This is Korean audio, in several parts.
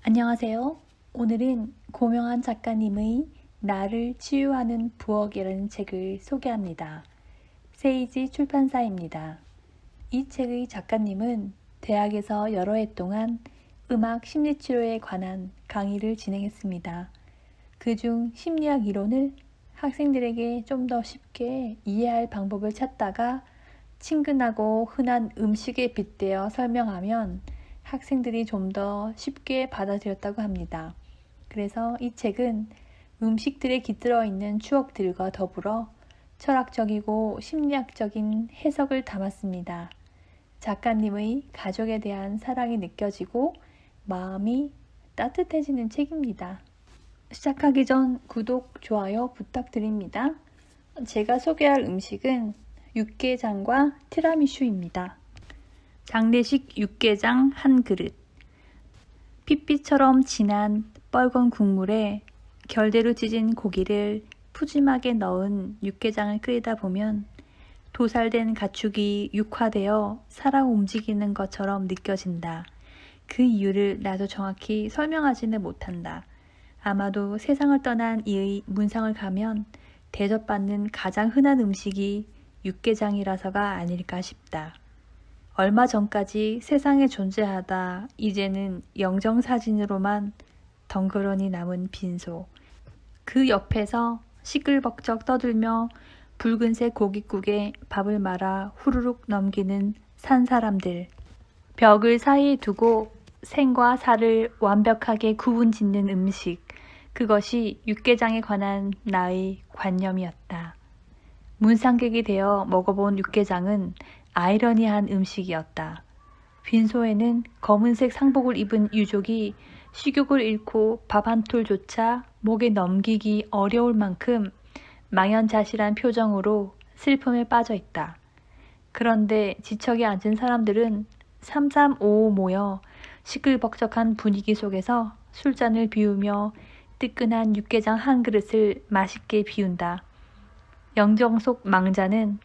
안녕하세요. 오늘은 고명한 작가님의 나를 치유하는 부엌이라는 책을 소개합니다. 세이지 출판사입니다. 이 책의 작가님은 대학에서 여러 해 동안 음악 심리치료에 관한 강의를 진행했습니다. 그중 심리학 이론을 학생들에게 좀 더 쉽게 이해할 방법을 찾다가 친근하고 흔한 음식에 빗대어 설명하면 학생들이 좀 더 쉽게 받아들였다고 합니다. 그래서 이 책은 음식들에 깃들어 있는 추억들과 더불어 철학적이고 심리학적인 해석을 담았습니다. 작가님의 가족에 대한 사랑이 느껴지고 마음이 따뜻해지는 책입니다. 시작하기 전 구독, 좋아요 부탁드립니다. 제가 소개할 음식은 육개장과 티라미슈입니다. 장례식 육개장 한 그릇. 핏빛처럼 진한 뻘건 국물에 결대로 찢은 고기를 푸짐하게 넣은 육개장을 끓이다 보면 도살된 가축이 육화되어 살아 움직이는 것처럼 느껴진다. 그 이유를 나도 정확히 설명하지는 못한다. 아마도 세상을 떠난 이의 문상을 가면 대접받는 가장 흔한 음식이 육개장이라서가 아닐까 싶다. 얼마 전까지 세상에 존재하다 이제는 영정사진으로만 덩그러니 남은 빈소. 그 옆에서 시끌벅적 떠들며 붉은색 고깃국에 밥을 말아 후루룩 넘기는 산 사람들. 벽을 사이에 두고 생과 사를 완벽하게 구분짓는 음식. 그것이 육개장에 관한 나의 관념이었다. 문상객이 되어 먹어본 육개장은 아이러니한 음식이었다. 빈소에는 검은색 상복을 입은 유족이 식욕을 잃고 밥 한 톨조차 목에 넘기기 어려울 만큼 망연자실한 표정으로 슬픔에 빠져 있다. 그런데 지척에 앉은 사람들은 삼삼오오 모여 시끌벅적한 분위기 속에서 술잔을 비우며 뜨끈한 육개장 한 그릇을 맛있게 비운다. 영정 속 망자는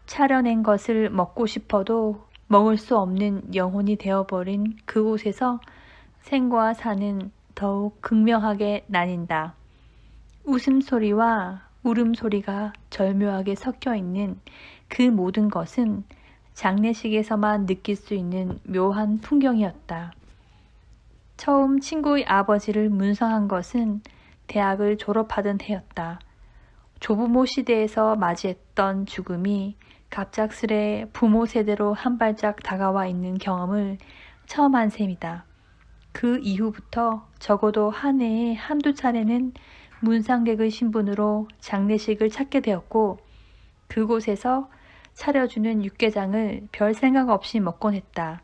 차려낸 것을 먹고 싶어도 먹을 수 없는 영혼이 되어버린 그곳에서 생과 사는 더욱 극명하게 나뉜다. 웃음소리와 울음소리가 절묘하게 섞여 있는 그 모든 것은 장례식에서만 느낄 수 있는 묘한 풍경이었다. 처음 친구의 아버지를 문상한 것은 대학을 졸업하던 해였다. 조부모 시대에서 맞이했던 죽음이 갑작스레 부모 세대로 한 발짝 다가와 있는 경험을 처음 한 셈이다. 그 이후부터 적어도 한 해에 한두 차례는 문상객의 신분으로 장례식을 찾게 되었고 그곳에서 차려주는 육개장을 별 생각 없이 먹곤 했다.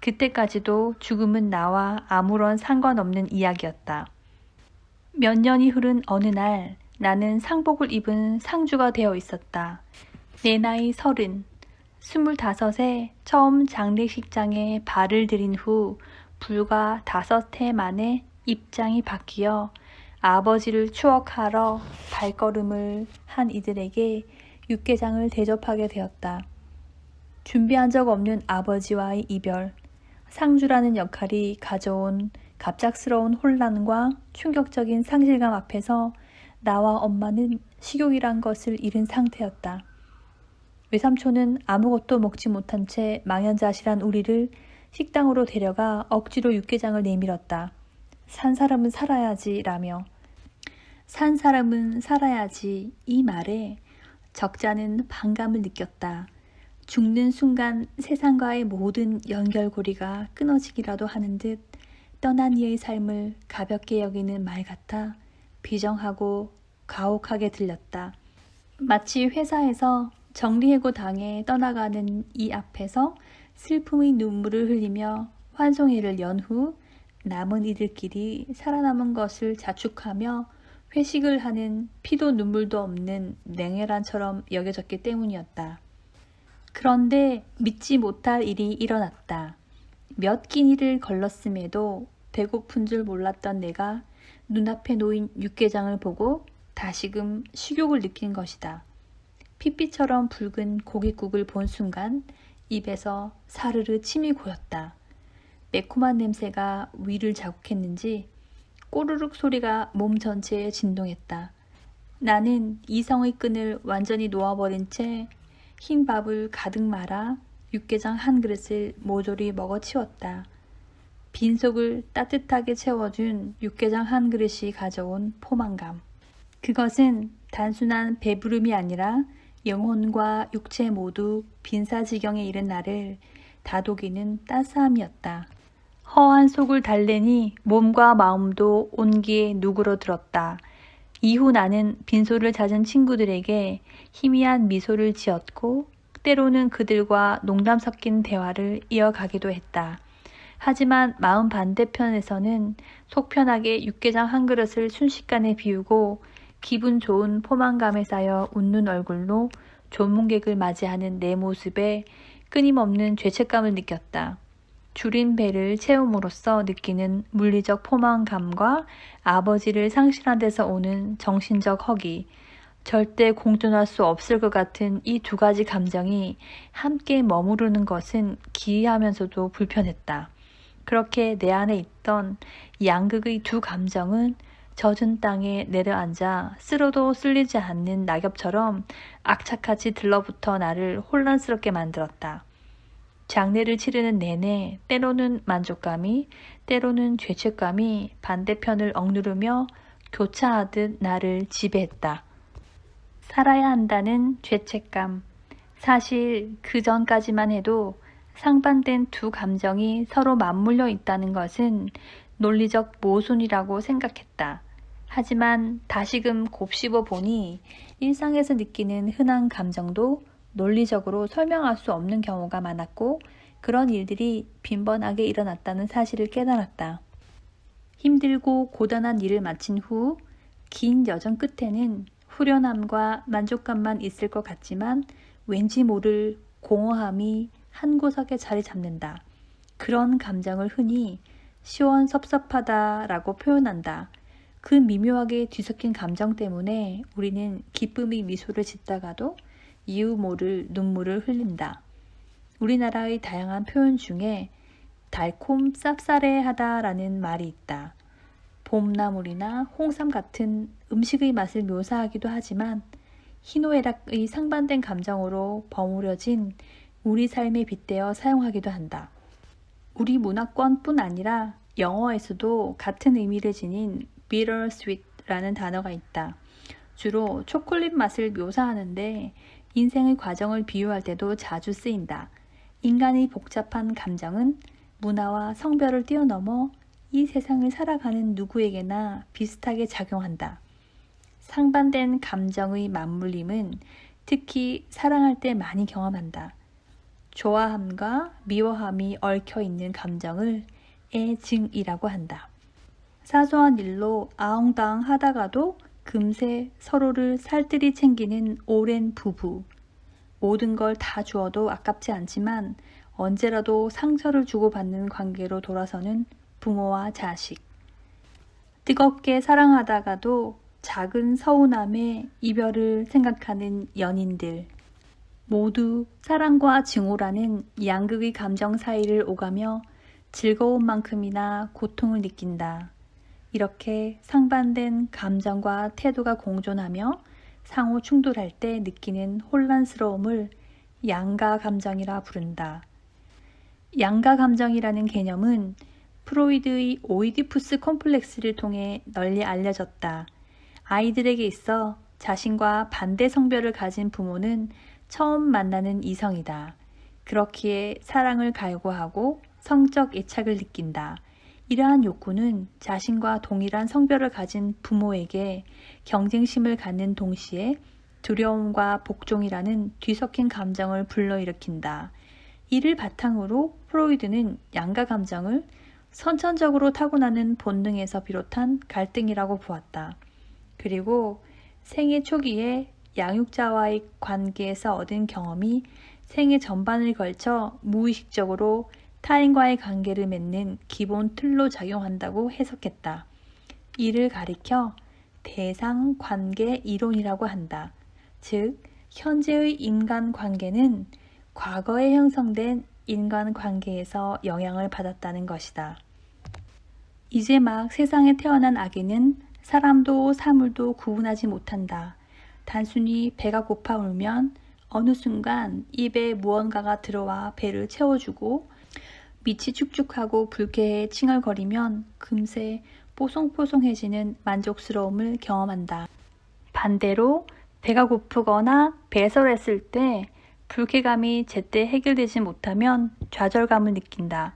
그때까지도 죽음은 나와 아무런 상관없는 이야기였다. 몇 년이 흐른 어느 날 나는 상복을 입은 상주가 되어 있었다. 내 나이 30, 25에 처음 장례식장에 발을 들인 후 불과 5해 만에 입장이 바뀌어 아버지를 추억하러 발걸음을 한 이들에게 육개장을 대접하게 되었다. 준비한 적 없는 아버지와의 이별, 상주라는 역할이 가져온 갑작스러운 혼란과 충격적인 상실감 앞에서 나와 엄마는 식욕이란 것을 잃은 상태였다. 외삼촌은 아무것도 먹지 못한 채 망연자실한 우리를 식당으로 데려가 억지로 육개장을 내밀었다. 산 사람은 살아야지 라며. 산 사람은 살아야지 이 말에 적자는 반감을 느꼈다. 죽는 순간 세상과의 모든 연결고리가 끊어지기라도 하는 듯 떠난 이의 삶을 가볍게 여기는 말 같아 비정하고 가혹하게 들렸다. 마치 회사에서 정리해고 당해 떠나가는 이 앞에서 슬픔의 눈물을 흘리며 환송회를 연 후 남은 이들끼리 살아남은 것을 자축하며 회식을 하는 피도 눈물도 없는 냉혈한처럼 여겨졌기 때문이었다. 그런데 믿지 못할 일이 일어났다. 몇 끼니를 걸렀음에도 배고픈 줄 몰랐던 내가 눈앞에 놓인 육개장을 보고 다시금 식욕을 느낀 것이다. 핏빛처럼 붉은 고깃국을 본 순간 입에서 사르르 침이 고였다. 매콤한 냄새가 위를 자극했는지 꼬르륵 소리가 몸 전체에 진동했다. 나는 이성의 끈을 완전히 놓아버린 채 흰 밥을 가득 말아 육개장 한 그릇을 모조리 먹어치웠다. 빈속을 따뜻하게 채워준 육개장 한 그릇이 가져온 포만감. 그것은 단순한 배부름이 아니라 영혼과 육체 모두 빈사지경에 이른 나를 다독이는 따스함이었다. 허한 속을 달래니 몸과 마음도 온기에 누그러들었다. 이후 나는 빈소를 찾은 친구들에게 희미한 미소를 지었고 때로는 그들과 농담 섞인 대화를 이어가기도 했다. 하지만 마음 반대편에서는 속편하게 육개장 한 그릇을 순식간에 비우고 기분 좋은 포만감에 쌓여 웃는 얼굴로 조문객을 맞이하는 내 모습에 끊임없는 죄책감을 느꼈다. 줄인 배를 채움으로써 느끼는 물리적 포만감과 아버지를 상실한 데서 오는 정신적 허기, 절대 공존할 수 없을 것 같은 이 두 가지 감정이 함께 머무르는 것은 기이하면서도 불편했다. 그렇게 내 안에 있던 양극의 두 감정은 젖은 땅에 내려앉아 쓸어도 쓸리지 않는 낙엽처럼 악착같이 들러붙어 나를 혼란스럽게 만들었다. 장례를 치르는 내내 때로는 만족감이, 때로는 죄책감이 반대편을 억누르며 교차하듯 나를 지배했다. 살아야 한다는 죄책감. 사실 그 전까지만 해도 상반된 두 감정이 서로 맞물려 있다는 것은 논리적 모순이라고 생각했다. 하지만 다시금 곱씹어 보니 일상에서 느끼는 흔한 감정도 논리적으로 설명할 수 없는 경우가 많았고 그런 일들이 빈번하게 일어났다는 사실을 깨달았다. 힘들고 고단한 일을 마친 후 긴 여정 끝에는 후련함과 만족감만 있을 것 같지만 왠지 모를 공허함이 한 구석에 자리 잡는다. 그런 감정을 흔히 시원섭섭하다라고 표현한다. 그 미묘하게 뒤섞인 감정 때문에 우리는 기쁨의 미소를 짓다가도 이유 모를 눈물을 흘린다. 우리나라의 다양한 표현 중에 달콤 쌉싸래하다라는 말이 있다. 봄나물이나 홍삼 같은 음식의 맛을 묘사하기도 하지만 희노애락의 상반된 감정으로 버무려진 우리 삶에 빗대어 사용하기도 한다. 우리 문화권뿐 아니라 영어에서도 같은 의미를 지닌 bittersweet라는 단어가 있다. 주로 초콜릿 맛을 묘사하는데 인생의 과정을 비유할 때도 자주 쓰인다. 인간의 복잡한 감정은 문화와 성별을 뛰어넘어 이 세상을 살아가는 누구에게나 비슷하게 작용한다. 상반된 감정의 맞물림은 특히 사랑할 때 많이 경험한다. 좋아함과 미워함이 얽혀있는 감정을 애증이라고 한다. 사소한 일로 아웅다웅 하다가도 금세 서로를 살뜰히 챙기는 오랜 부부. 모든 걸 다 주어도 아깝지 않지만 언제라도 상처를 주고받는 관계로 돌아서는 부모와 자식. 뜨겁게 사랑하다가도 작은 서운함에 이별을 생각하는 연인들. 모두 사랑과 증오라는 양극의 감정 사이를 오가며 즐거운 만큼이나 고통을 느낀다. 이렇게 상반된 감정과 태도가 공존하며 상호 충돌할 때 느끼는 혼란스러움을 양가 감정이라 부른다. 양가 감정이라는 개념은 프로이드의 오이디푸스 콤플렉스를 통해 널리 알려졌다. 아이들에게 있어 자신과 반대 성별을 가진 부모는 처음 만나는 이성이다. 그렇기에 사랑을 갈구하고 성적 애착을 느낀다. 이러한 욕구는 자신과 동일한 성별을 가진 부모에게 경쟁심을 갖는 동시에 두려움과 복종이라는 뒤섞인 감정을 불러일으킨다. 이를 바탕으로 프로이드는 양가 감정을 선천적으로 타고나는 본능에서 비롯한 갈등이라고 보았다. 그리고 생애 초기에 양육자와의 관계에서 얻은 경험이 생애 전반을 걸쳐 무의식적으로 타인과의 관계를 맺는 기본 틀로 작용한다고 해석했다. 이를 가리켜 대상 관계 이론이라고 한다. 즉, 현재의 인간 관계는 과거에 형성된 인간관계에서 영향을 받았다는 것이다. 이제 막 세상에 태어난 아기는 사람도 사물도 구분하지 못한다. 단순히 배가 고파 울면 어느 순간 입에 무언가가 들어와 배를 채워주고 밑이 축축하고 불쾌해 칭얼거리면 금세 뽀송뽀송해지는 만족스러움을 경험한다. 반대로 배가 고프거나 배설했을 때 불쾌감이 제때 해결되지 못하면 좌절감을 느낀다.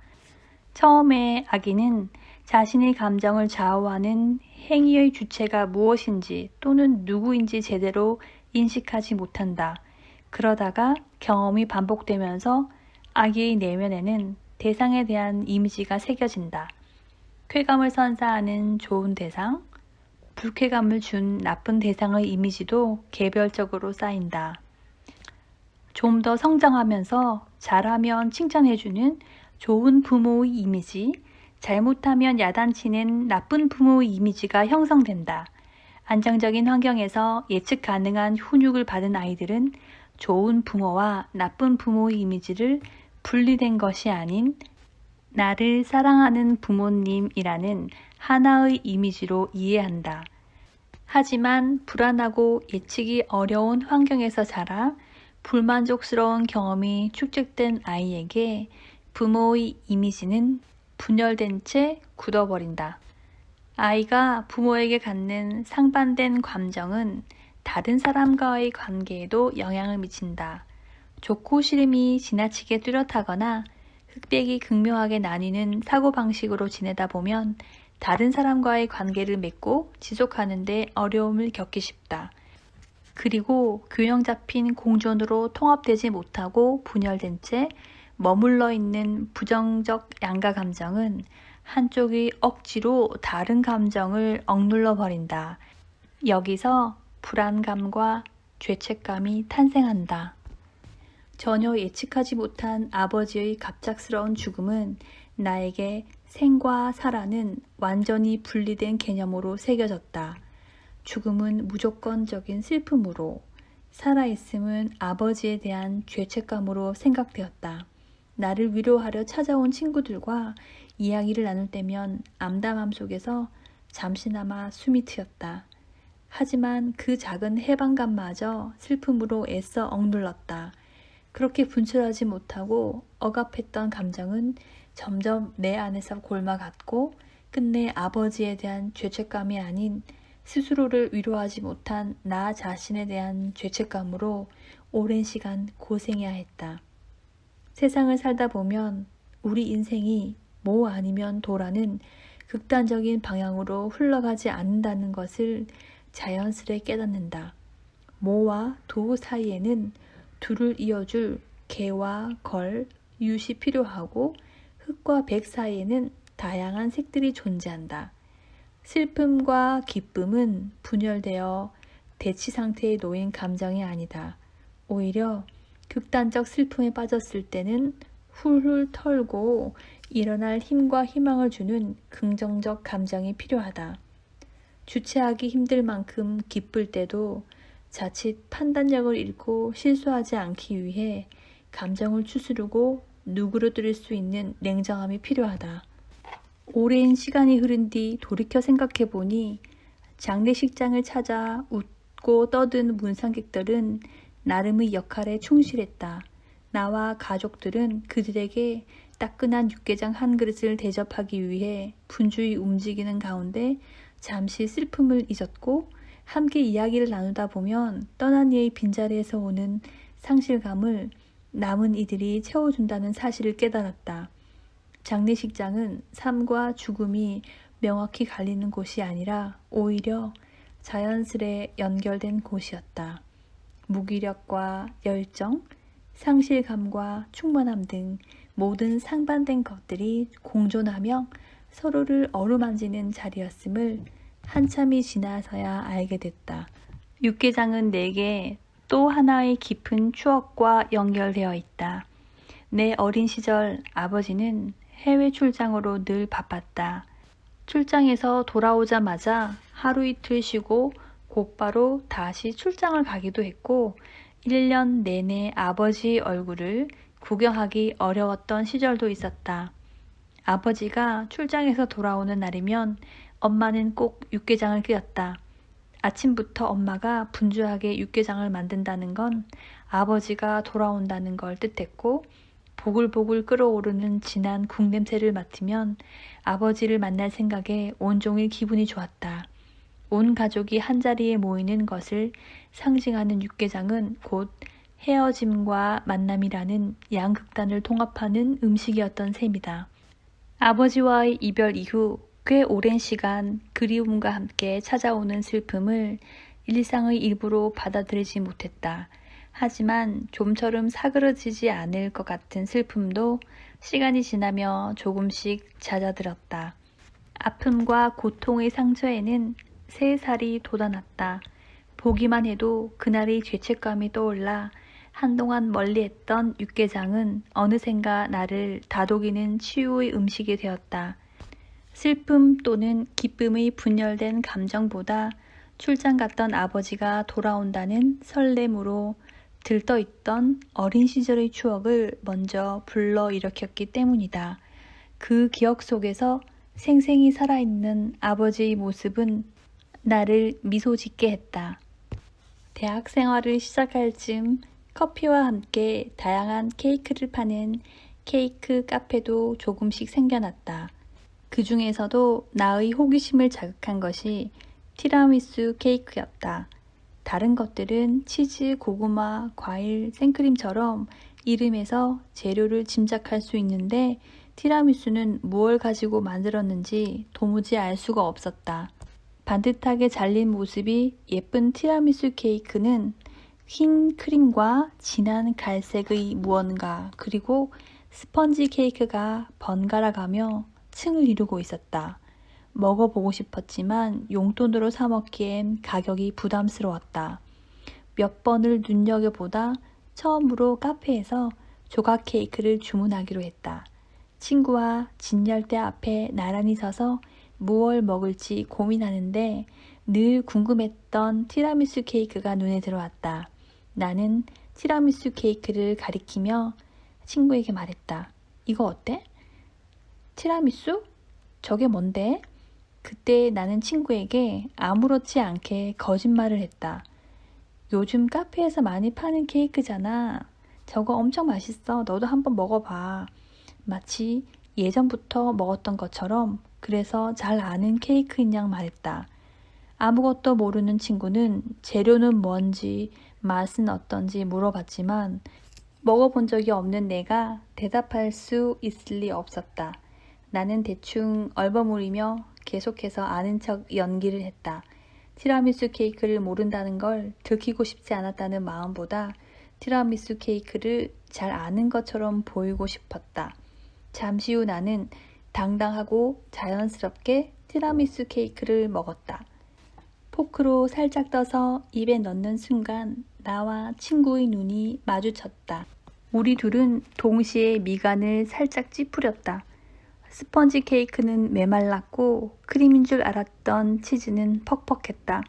처음에 아기는 자신의 감정을 좌우하는 행위의 주체가 무엇인지 또는 누구인지 제대로 인식하지 못한다. 그러다가 경험이 반복되면서 아기의 내면에는 대상에 대한 이미지가 새겨진다. 쾌감을 선사하는 좋은 대상, 불쾌감을 준 나쁜 대상의 이미지도 개별적으로 쌓인다. 좀 더 성장하면서 잘하면 칭찬해주는 좋은 부모의 이미지, 잘못하면 야단치는 나쁜 부모의 이미지가 형성된다. 안정적인 환경에서 예측 가능한 훈육을 받은 아이들은 좋은 부모와 나쁜 부모의 이미지를 분리된 것이 아닌 나를 사랑하는 부모님이라는 하나의 이미지로 이해한다. 하지만 불안하고 예측이 어려운 환경에서 자라 불만족스러운 경험이 축적된 아이에게 부모의 이미지는 분열된 채 굳어버린다. 아이가 부모에게 갖는 상반된 감정은 다른 사람과의 관계에도 영향을 미친다. 좋고 싫음이 지나치게 뚜렷하거나 흑백이 극명하게 나뉘는 사고방식으로 지내다 보면 다른 사람과의 관계를 맺고 지속하는 데 어려움을 겪기 쉽다. 그리고 균형 잡힌 공존으로 통합되지 못하고 분열된 채 머물러 있는 부정적 양가 감정은 한쪽이 억지로 다른 감정을 억눌러 버린다. 여기서 불안감과 죄책감이 탄생한다. 전혀 예측하지 못한 아버지의 갑작스러운 죽음은 나에게 생과 사라는 완전히 분리된 개념으로 새겨졌다. 죽음은 무조건적인 슬픔으로, 살아있음은 아버지에 대한 죄책감으로 생각되었다. 나를 위로하려 찾아온 친구들과 이야기를 나눌 때면 암담함 속에서 잠시나마 숨이 트였다. 하지만 그 작은 해방감마저 슬픔으로 애써 억눌렀다. 그렇게 분출하지 못하고 억압했던 감정은 점점 내 안에서 골마갔고 끝내 아버지에 대한 죄책감이 아닌 스스로를 위로하지 못한 나 자신에 대한 죄책감으로 오랜 시간 고생해야 했다. 세상을 살다 보면 우리 인생이 모 아니면 도라는 극단적인 방향으로 흘러가지 않는다는 것을 자연스레 깨닫는다. 모와 도 사이에는 둘을 이어줄 개와 걸, 윷이 필요하고 흑과 백 사이에는 다양한 색들이 존재한다. 슬픔과 기쁨은 분열되어 대치 상태에 놓인 감정이 아니다. 오히려 극단적 슬픔에 빠졌을 때는 훌훌 털고 일어날 힘과 희망을 주는 긍정적 감정이 필요하다. 주체하기 힘들 만큼 기쁠 때도 자칫 판단력을 잃고 실수하지 않기 위해 감정을 추스르고 누그러뜨릴 수 있는 냉정함이 필요하다. 오랜 시간이 흐른 뒤 돌이켜 생각해보니 장례식장을 찾아 웃고 떠든 문상객들은 나름의 역할에 충실했다. 나와 가족들은 그들에게 따끈한 육개장 한 그릇을 대접하기 위해 분주히 움직이는 가운데 잠시 슬픔을 잊었고 함께 이야기를 나누다 보면 떠난 이의 빈자리에서 오는 상실감을 남은 이들이 채워준다는 사실을 깨달았다. 장례식장은 삶과 죽음이 명확히 갈리는 곳이 아니라 오히려 자연스레 연결된 곳이었다. 무기력과 열정, 상실감과 충만함 등 모든 상반된 것들이 공존하며 서로를 어루만지는 자리였음을 한참이 지나서야 알게 됐다. 육개장은 내게 또 하나의 깊은 추억과 연결되어 있다. 내 어린 시절 아버지는 해외 출장으로 늘 바빴다. 출장에서 돌아오자마자 하루 이틀 쉬고 곧바로 다시 출장을 가기도 했고 1년 내내 아버지의 얼굴을 구경하기 어려웠던 시절도 있었다. 아버지가 출장에서 돌아오는 날이면 엄마는 꼭 육개장을 끓였다. 아침부터 엄마가 분주하게 육개장을 만든다는 건 아버지가 돌아온다는 걸 뜻했고, 보글보글 끓어오르는 진한 국 냄새를 맡으면 아버지를 만날 생각에 온종일 기분이 좋았다. 온 가족이 한자리에 모이는 것을 상징하는 육개장은 곧 헤어짐과 만남이라는 양극단을 통합하는 음식이었던 셈이다. 아버지와의 이별 이후 꽤 오랜 시간 그리움과 함께 찾아오는 슬픔을 일상의 일부로 받아들이지 못했다. 하지만 좀처럼 사그러지지 않을 것 같은 슬픔도 시간이 지나며 조금씩 잦아들었다. 아픔과 고통의 상처에는 새살이 돋아났다. 보기만 해도 그날의 죄책감이 떠올라 한동안 멀리했던 육개장은 어느샌가 나를 다독이는 치유의 음식이 되었다. 슬픔 또는 기쁨의 분열된 감정보다 출장 갔던 아버지가 돌아온다는 설렘으로 들떠있던 어린 시절의 추억을 먼저 불러일으켰기 때문이다. 그 기억 속에서 생생히 살아있는 아버지의 모습은 나를 미소 짓게 했다. 대학 생활을 시작할 즈음 커피와 함께 다양한 케이크를 파는 케이크 카페도 조금씩 생겨났다. 그 중에서도 나의 호기심을 자극한 것이 티라미수 케이크였다. 다른 것들은 치즈, 고구마, 과일, 생크림처럼 이름에서 재료를 짐작할 수 있는데 티라미수는 무엇을 가지고 만들었는지 도무지 알 수가 없었다. 반듯하게 잘린 모습이 예쁜 티라미수 케이크는 흰 크림과 진한 갈색의 무언가, 그리고 스펀지 케이크가 번갈아가며 층을 이루고 있었다. 먹어보고 싶었지만 용돈으로 사 먹기엔 가격이 부담스러웠다. 몇 번을 눈여겨보다 처음으로 카페에서 조각 케이크를 주문하기로 했다. 친구와 진열대 앞에 나란히 서서 무얼 먹을지 고민하는데 늘 궁금했던 티라미수 케이크가 눈에 들어왔다. 나는 티라미수 케이크를 가리키며 친구에게 말했다. 이거 어때? 티라미수? 저게 뭔데? 그때 나는 친구에게 아무렇지 않게 거짓말을 했다. 요즘 카페에서 많이 파는 케이크잖아. 저거 엄청 맛있어. 너도 한번 먹어봐. 마치 예전부터 먹었던 것처럼 그래서 잘 아는 케이크인 양 말했다. 아무것도 모르는 친구는 재료는 뭔지 맛은 어떤지 물어봤지만 먹어본 적이 없는 내가 대답할 수 있을 리 없었다. 나는 대충 얼버무리며 계속해서 아는 척 연기를 했다. 티라미수 케이크를 모른다는 걸 들키고 싶지 않았다는 마음보다 티라미수 케이크를 잘 아는 것처럼 보이고 싶었다. 잠시 후 나는 당당하고 자연스럽게 티라미수 케이크를 먹었다. 포크로 살짝 떠서 입에 넣는 순간 나와 친구의 눈이 마주쳤다. 우리 둘은 동시에 미간을 살짝 찌푸렸다. 스펀지 케이크는 메말랐고 크림인 줄 알았던 치즈는 퍽퍽했다.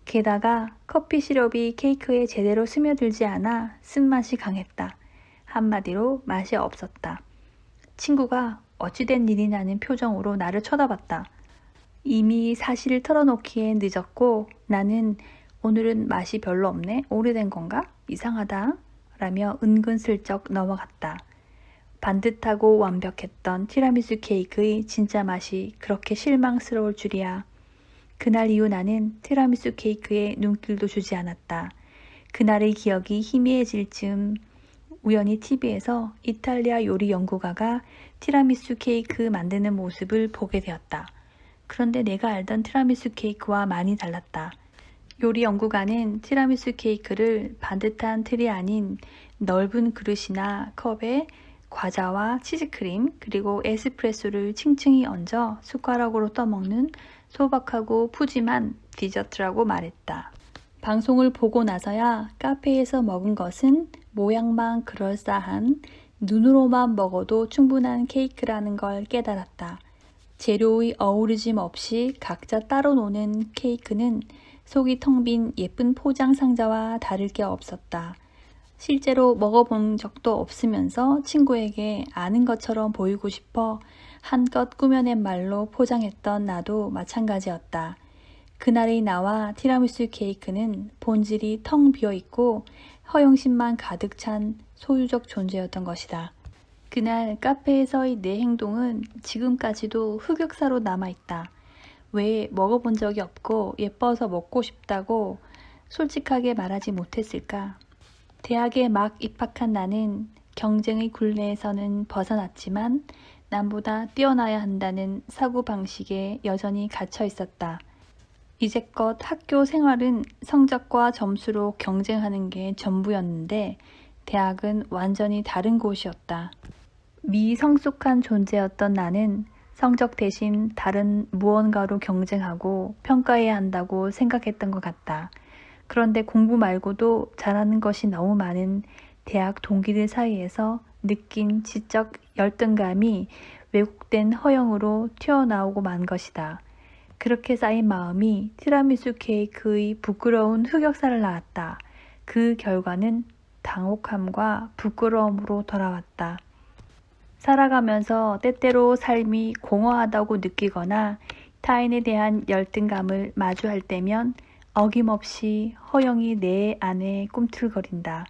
게다가 커피 시럽이 케이크에 제대로 스며들지 않아 쓴맛이 강했다. 한마디로 맛이 없었다. 친구가 어찌된 일이냐는 표정으로 나를 쳐다봤다. 이미 사실을 털어놓기엔 늦었고 나는 오늘은 맛이 별로 없네? 오래된 건가? 이상하다? 라며 은근슬쩍 넘어갔다. 반듯하고 완벽했던 티라미수 케이크의 진짜 맛이 그렇게 실망스러울 줄이야. 그날 이후 나는 티라미수 케이크에 눈길도 주지 않았다. 그날의 기억이 희미해질 즈음 우연히 TV에서 이탈리아 요리 연구가가 티라미수 케이크 만드는 모습을 보게 되었다. 그런데 내가 알던 티라미수 케이크와 많이 달랐다. 요리 연구가는 티라미수 케이크를 반듯한 틀이 아닌 넓은 그릇이나 컵에 과자와 치즈크림 그리고 에스프레소를 층층이 얹어 숟가락으로 떠먹는 소박하고 푸짐한 디저트라고 말했다. 방송을 보고 나서야 카페에서 먹은 것은 모양만 그럴싸한 눈으로만 먹어도 충분한 케이크라는 걸 깨달았다. 재료의 어우러짐 없이 각자 따로 노는 케이크는 속이 텅 빈 예쁜 포장 상자와 다를 게 없었다. 실제로 먹어본 적도 없으면서 친구에게 아는 것처럼 보이고 싶어 한껏 꾸며낸 말로 포장했던 나도 마찬가지였다. 그날의 나와 티라미수 케이크는 본질이 텅 비어 있고 허영심만 가득 찬 소유적 존재였던 것이다. 그날 카페에서의 내 행동은 지금까지도 흑역사로 남아있다. 왜 먹어본 적이 없고 예뻐서 먹고 싶다고 솔직하게 말하지 못했을까? 대학에 막 입학한 나는 경쟁의 굴레에서는 벗어났지만 남보다 뛰어나야 한다는 사고방식에 여전히 갇혀 있었다. 이제껏 학교 생활은 성적과 점수로 경쟁하는 게 전부였는데 대학은 완전히 다른 곳이었다. 미성숙한 존재였던 나는 성적 대신 다른 무언가로 경쟁하고 평가해야 한다고 생각했던 것 같다. 그런데 공부 말고도 잘하는 것이 너무 많은 대학 동기들 사이에서 느낀 지적 열등감이 왜곡된 허영으로 튀어나오고 만 것이다. 그렇게 쌓인 마음이 티라미수 케이크의 부끄러운 흑역사를 낳았다. 그 결과는 당혹함과 부끄러움으로 돌아왔다. 살아가면서 때때로 삶이 공허하다고 느끼거나 타인에 대한 열등감을 마주할 때면 어김없이 허영이 내 안에 꿈틀거린다.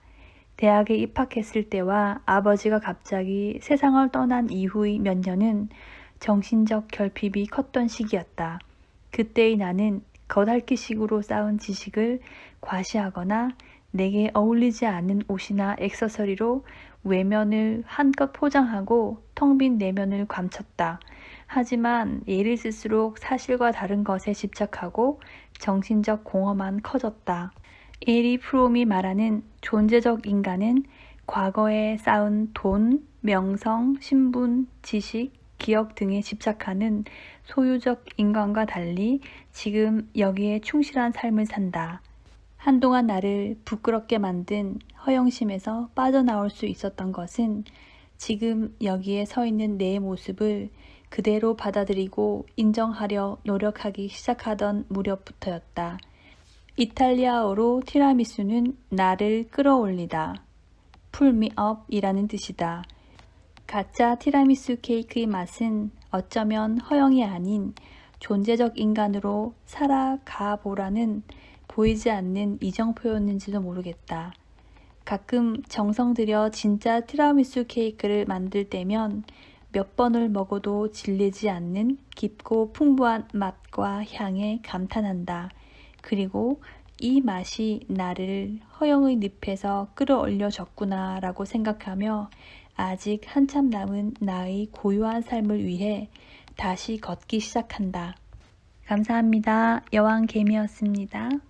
대학에 입학했을 때와 아버지가 갑자기 세상을 떠난 이후의 몇 년은 정신적 결핍이 컸던 시기였다. 그때의 나는 겉핥기식으로 쌓은 지식을 과시하거나 내게 어울리지 않는 옷이나 액세서리로 외면을 한껏 포장하고 텅 빈 내면을 감췄다. 하지만 예를 쓸수록 사실과 다른 것에 집착하고 정신적 공허만 커졌다. 에리 프롬이 말하는 존재적 인간은 과거에 쌓은 돈, 명성, 신분, 지식, 기억 등에 집착하는 소유적 인간과 달리 지금 여기에 충실한 삶을 산다. 한동안 나를 부끄럽게 만든 허영심에서 빠져나올 수 있었던 것은 지금 여기에 서 있는 내 모습을 그대로 받아들이고 인정하려 노력하기 시작하던 무렵부터였다. 이탈리아어로 티라미수는 나를 끌어올리다, pull me up 이라는 뜻이다. 가짜 티라미수 케이크의 맛은 어쩌면 허영이 아닌 존재적 인간으로 살아가 보라는 보이지 않는 이정 표현인지도 모르겠다. 가끔 정성 들여 진짜 티라미수 케이크를 만들 때면 몇 번을 먹어도 질리지 않는 깊고 풍부한 맛과 향에 감탄한다. 그리고 이 맛이 나를 허영의 늪에서 끌어올려 줬구나 라고 생각하며 아직 한참 남은 나의 고요한 삶을 위해 다시 걷기 시작한다. 감사합니다. 여왕개미였습니다.